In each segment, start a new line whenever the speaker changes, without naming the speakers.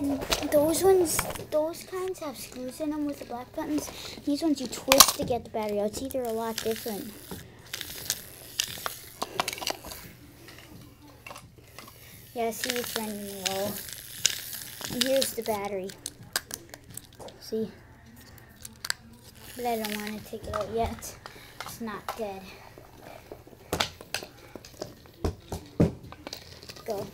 And those kinds have screws in them with the black buttons. These ones you twist to get the battery out. See, they're a lot different. Yeah, see, it's running low. And here's the battery. See? But I don't want to take it out yet. It's not dead. Go.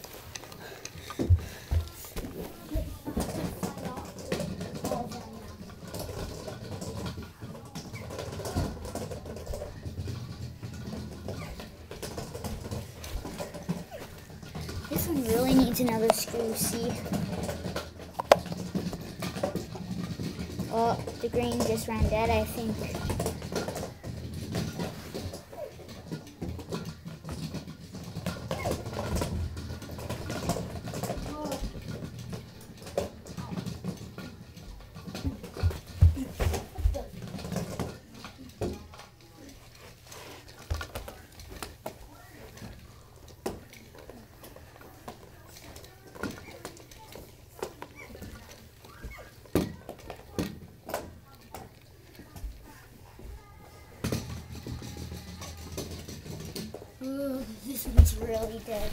This one really needs another screw, see? Oh, the green just ran dead, I think. Ooh, this one's really dead.